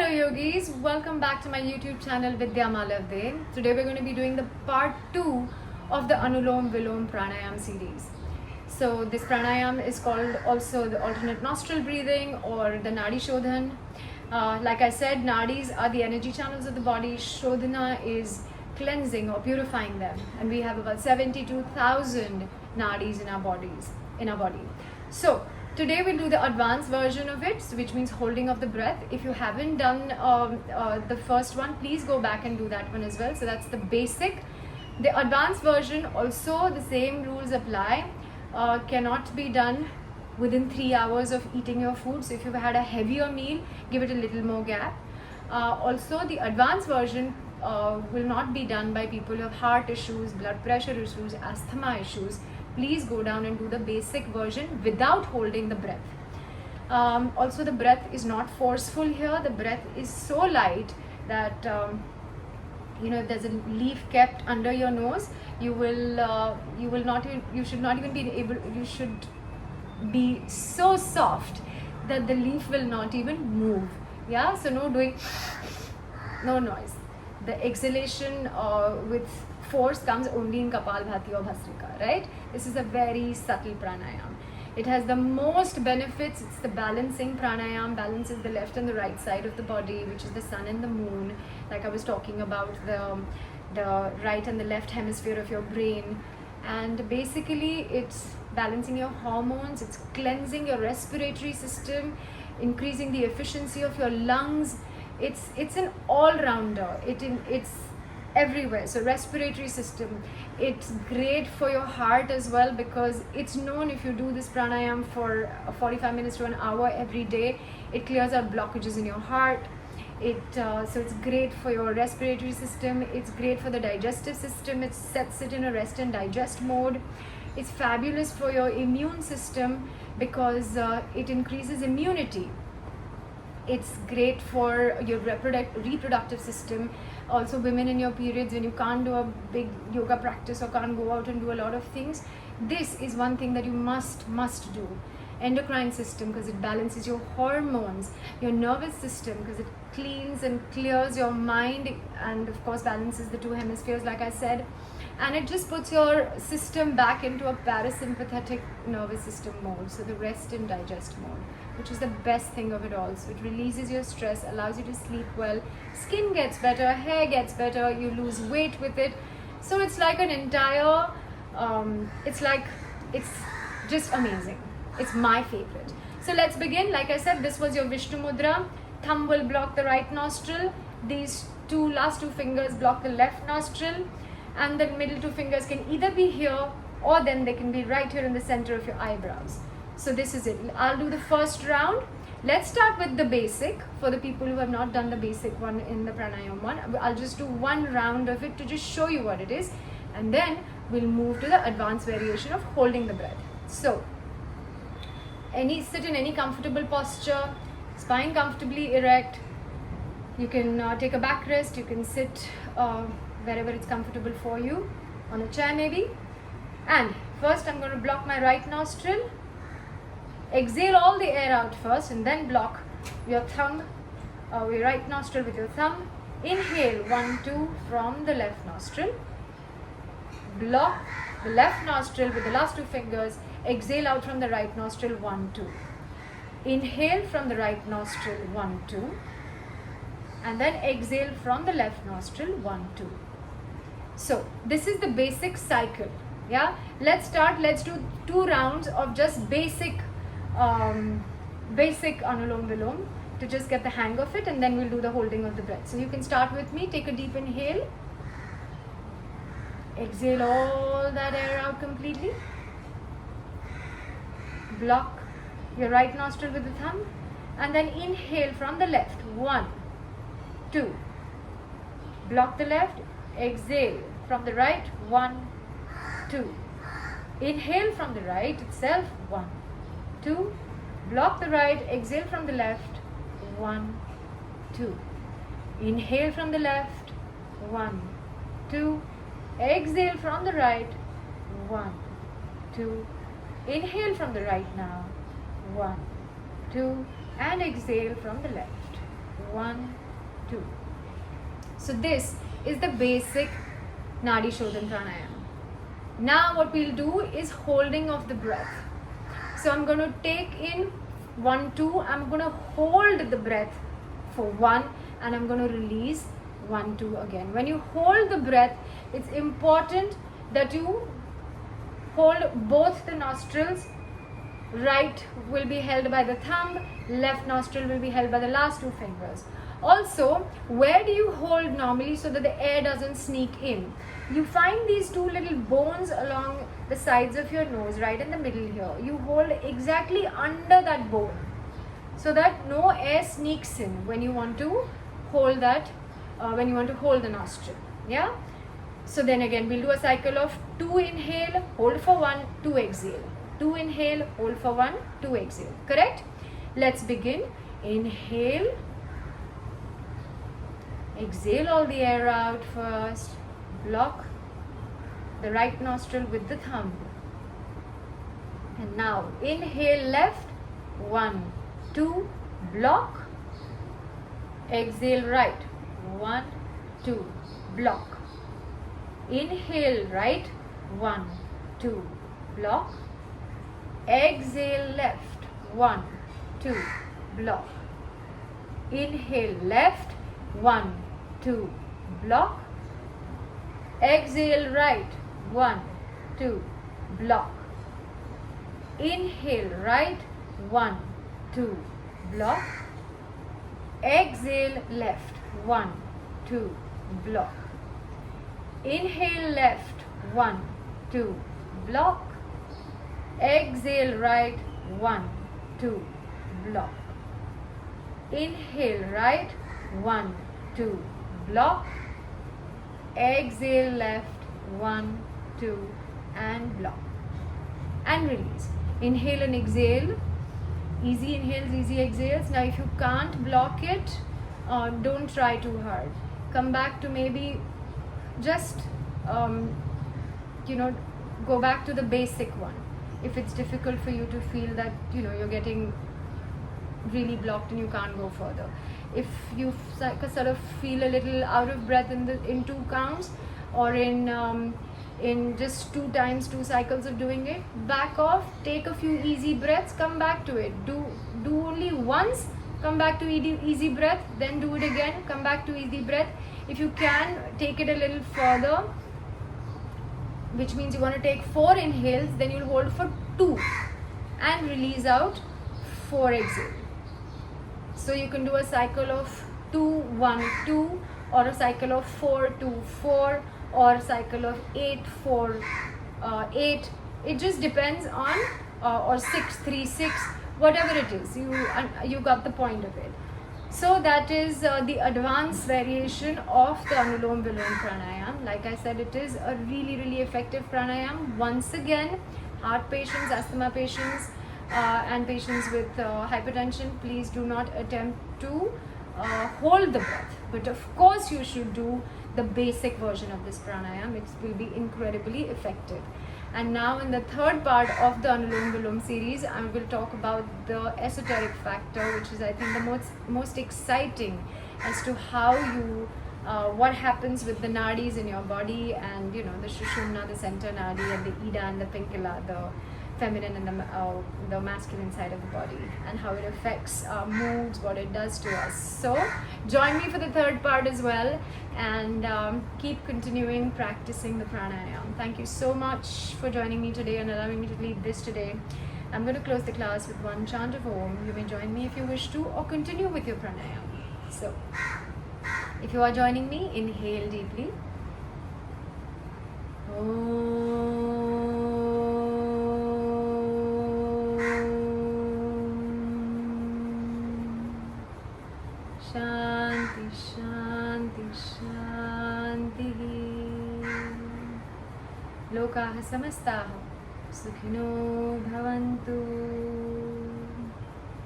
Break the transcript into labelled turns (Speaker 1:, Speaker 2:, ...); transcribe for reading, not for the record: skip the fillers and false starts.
Speaker 1: Hello yogis, welcome back to my YouTube channel Vidya Malavade. Today we're going to be doing the part 2 of the Anulom Vilom Pranayam series. So this pranayam is called also the alternate nostril breathing or the Nadi Shodhan. Like I said, Nadis are the energy channels of the body. Shodhana is cleansing or purifying them. And we have about 72,000 Nadis in our body. So today we'll do the advanced version of it, which means holding of the breath. If you haven't done the first one, please go back and do that one as well. So that's the basic. The advanced version also the same rules apply. Cannot be done within 3 hours of eating your food. So if you've had a heavier meal, give it a little more gap. Also the advanced version will not be done by people who have heart issues, blood pressure issues, asthma issues. Please go down and do the basic version without holding the breath. Also the breath is not forceful here. The breath is so light that if there's a leaf kept under your nose, you should be so soft that the leaf will not even move. Yeah, so no noise. The exhalation with force comes only in Kapalbhati or Bhastrika, right? This is a very subtle pranayam. It has the most benefits. It's the balancing pranayam, balances the left and the right side of the body, which is the sun and the moon. Like I was talking about the right and the left hemisphere of your brain. And basically it's balancing your hormones, it's cleansing your respiratory system, increasing the efficiency of your lungs. It's an all-rounder. It's everywhere. So respiratory system, it's great for your heart as well, because it's known if you do this pranayam for 45 minutes to an hour every day, it clears out blockages in your heart. So it's great for your respiratory system, it's great for the digestive system, it sets it in a rest and digest mode. It's fabulous for your immune system because it increases immunity. It's great for your reproductive system. Also women in your periods, when you can't do a big yoga practice or can't go out and do a lot of things, this is one thing that you must do. Endocrine system, because it balances your hormones. Your nervous system, because it cleans and clears your mind, and of course balances the two hemispheres like I said. And it just puts your system back into a parasympathetic nervous system mode, so the rest and digest mode, which is the best thing of it all. So it releases your stress, allows you to sleep well, skin gets better, hair gets better, you lose weight with it. So it's like an entire, it's just amazing. It's my favorite. So let's begin. Like I said, this was your Vishnu Mudra. Thumb will block the right nostril. These last two fingers block the left nostril. And the middle two fingers can either be here or then they can be right here in the center of your eyebrows. So this is it. I'll do the first round. Let's start with the basic. For the people who have not done the basic one in the pranayam one, I'll just do one round of it to just show you what it is. And then we'll move to the advanced variation of holding the breath. So, sit in any comfortable posture, spine comfortably erect. You can take a back rest, you can sit wherever it's comfortable for you, on a chair maybe. And first I'm going to block my right nostril. Exhale all the air out first and then block your your right nostril with your thumb. Inhale 1, 2 from the left nostril. Block the left nostril with the last two fingers. Exhale out from the right nostril 1, 2. Inhale from the right nostril 1, 2. And then exhale from the left nostril 1, 2. So this is the basic cycle. Yeah, let's do 2 rounds of just basic Anulom Vilom to just get the hang of it, and then we'll do the holding of the breath. So you can start with me. Take a deep inhale. Exhale all that air out completely. Block your right nostril with the thumb, and then inhale from the left 1, 2. Block the left. Exhale from the right 1, 2. Inhale from the right itself 1, 2. Block the right. Exhale from the left 1, 2. Inhale from the left 1, 2. Exhale from the right 1, 2. Inhale from the right now 1, 2. And exhale from the left 1, 2. So this is the basic Nadi Shodhan Pranayam. Now what we'll do is holding of the breath. So I'm going to take in 1, 2. I'm going to hold the breath for 1 and I'm going to release 1, 2 again. When you hold the breath, it's important that you hold both the nostrils. Right will be held by the thumb, left nostril will be held by the last 2 fingers. Also, where do you hold normally so that the air doesn't sneak in? You find these 2 little bones along the sides of your nose, right in the middle here. You hold exactly under that bone so that no air sneaks in when you want to hold that, when you want to hold the nostril. Yeah? So then again, we'll do a cycle of 2 inhale, hold for 1, 2 exhale. 2 inhale, hold for 1, 2 exhale. Correct? Let's begin. Inhale. Exhale all the air out first. Block the right nostril with the thumb. And now inhale left. 1, 2. Block. Exhale right. 1, 2. Block. Inhale right. 1, 2. Block. Exhale left. 1, 2. Block. Inhale left. 1, 2. Block. Exhale right. 1, 2. Block. Inhale right. 1, 2. Block. Exhale left. 1, 2. Block. Inhale left. 1, 2. Block. Exhale right. 1, 2. Block. Inhale right. 1, 2. Block. Exhale left. 1, 2. And block. And release. Inhale and exhale. Easy inhales, easy exhales. Now if you can't block it, don't try too hard. Come back to maybe just go back to the basic one. If it's difficult for you to feel that you're getting really blocked and you can't go further. If you sort of feel a little out of breath in 2 counts or in just 2 times, 2 cycles of doing it, back off, take a few easy breaths, come back to it. Do only once, come back to easy breath, then do it again, come back to easy breath. If you can, take it a little further, which means you want to take 4 inhales, then you'll hold for 2 and release out 4 exhales. So you can do a cycle of 2, 1, 2 or a cycle of 4, 2, 4 or a cycle of 8, 4, 8. It just depends on or 6, 3, 6, whatever it is. You got the point of it. So that is the advanced variation of the Anulom Vilom Pranayam. Like I said, it is a really, really effective pranayam. Once again, heart patients, asthma patients and patients with hypertension, please do not attempt to hold the breath. But of course you should do the basic version of this pranayam. It will be incredibly effective. And now in the third part of the Anulom Vilom series, I will talk about the esoteric factor, which is I think the most exciting as to how you, what happens with the nadis in your body, and the Shushumna, the center nadi, and the Ida and the Pingala, the feminine and the masculine side of the body, and how it affects our moods, what it does to us. So join me for the third part as well, and keep continuing practicing the pranayam. Thank you so much for joining me today and allowing me to lead this today. I'm going to close the class with one chant of Om. You may join me if you wish to, or continue with your pranayam. So if you are joining me, inhale deeply. Om. Shanti, Shanti, Shanti. Lokaha samastaha sukhino bhavantu.